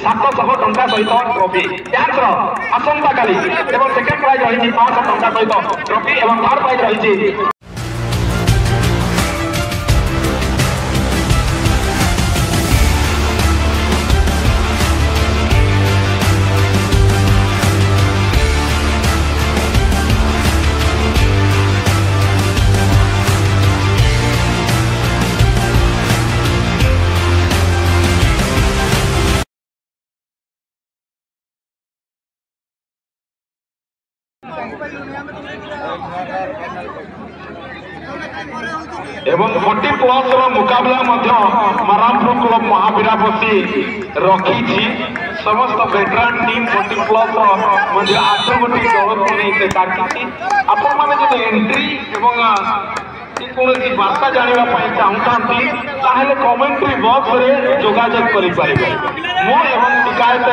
700 टंका सहित trophy dance आसंता काली एवं सेकेंड प्राइज रही 500 टंका सहित ट्रॉफी एवं थर्ड प्राइज रही एवं 40 प्लस मुकाबला मारामपुर क्लब महावीरापति रखी समस्त वेटरान टीम 40 प्लस 8 गोटी दल को नहीं डाकी आपण मैंने जो एंट्री एवं कौन बार्ता जानवाई चाहूँगी कमेंट्री बॉक्स रे जोगाजोग करें एवं शिकायत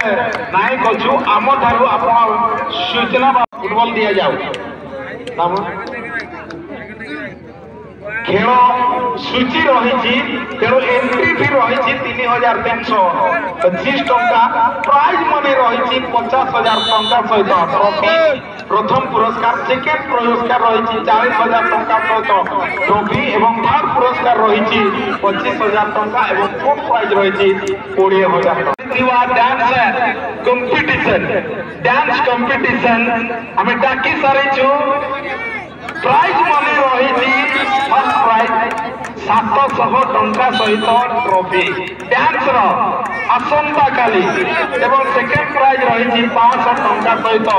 नायक अच्छु आम ठार आप सूचना फुटबॉल दि जाऊ खेल सूची रही तेणु एंट्री फी रही 3325 टंका प्राइज मनी रही 50,000 टंका सहित ट्रॉफी प्रथम पुरस्कार सेकेंड पुरस्कार रही 40,000 टंका सहित ट्रॉफी एवं थर्ड पुरस्कार रही 25,000 टंका एवं फोर्थ प्राइज रही 20,000 टंका डांस कंपटीशन आम डाकी सारी प्राइज मनी रही फर्स्ट प्राइज 700 टंका सहित ट्रॉफी डांस आसंता काली एवं सेकेंड प्राइज रही 500 टंका सहित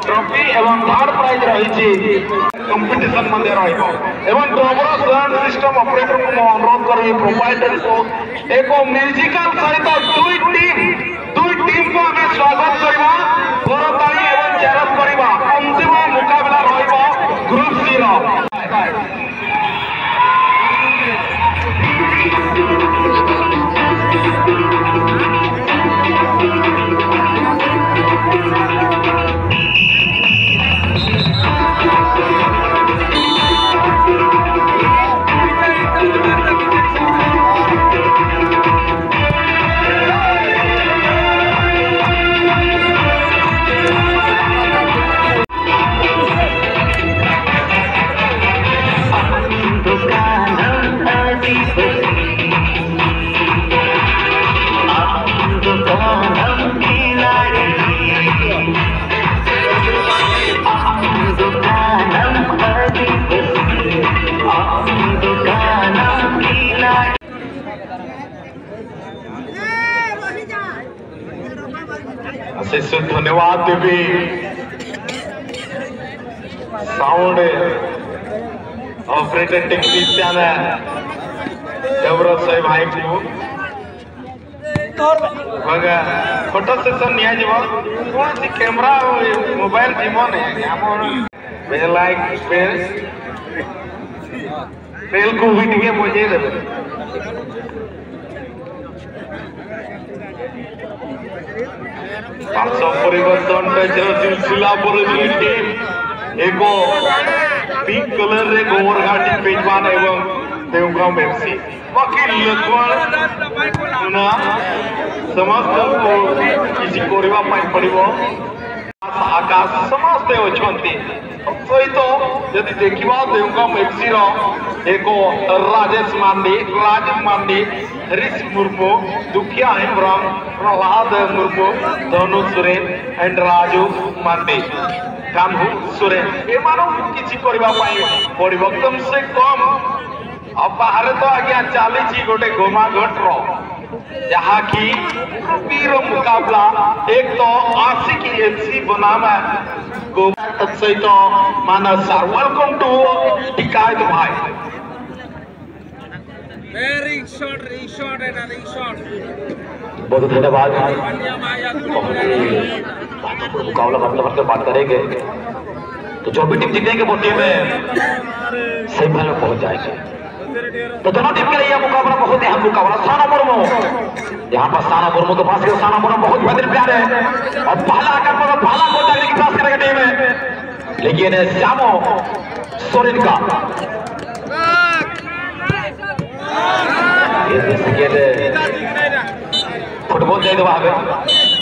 ट्रॉफी एवं थर्ड प्राइज रही कंपटीशन मध्य एवं डबल साउंड सिस्टम ऑपरेटर को अनुरोध करी प्रोवाइडर को एक म्यूजिकल सहित दुई टीम को आम स्वागत करवा करताली एवं चेयरअप करवा अंतिम मुकाबला रहिबो ग्रुप सी धन्यवाद देवी साउंड ऑपरेटर टेक्नीशियन देवरत साहेब भाई को फोटो सेशन निया जीव कौन सी कैमरा मोबाइल जीवन लाइक बेल को भी टिके बजे देवे परिवर्तन सिलसिला टीम एक पिंक कलर रे गोबर घाटी पेजवान एवं देवगांव एफसी बाकी लक्ष्मण समस्त को किसी करबा पड़ो आकाश समस्ते अच्छे सहित यदि देखा देवगांव एफसी एक राजेश मांडी राजीव मांडी हरीश मुर्मू दुखिया हेम्ब्रम प्रहलाद मुर्मू धनु सोरेन एंड राजू मांडी कान्हू सोरेन किसी पड़ो कम से कम अब बाहर तो आज्ञा चली गोटे गोमाघट जहाँकि वीर मुकाबला एक तो आशिक एफसी बनाम सहित मानस वेलकम टू टिकायत भाई बहुत धन्यवाद मुकाबला मतलब बात करेंगे तो जो भी टीम जीतेंगे वो टीम सेमीफाइनल में पहुंच जाएगी। तो दोनों टीम के लिए यह मुकाबला बहुत अहम मुकाबला। साना मुर्मू यहाँ पर साना मुर्मू के पास साना मुर्मू बहुत बेहतरीन प्यार है और भाला आकर भाला को डालने की प्रयास करेगा टीम है, लेकिन श्यामो सोरेन का फुटबॉल दे दो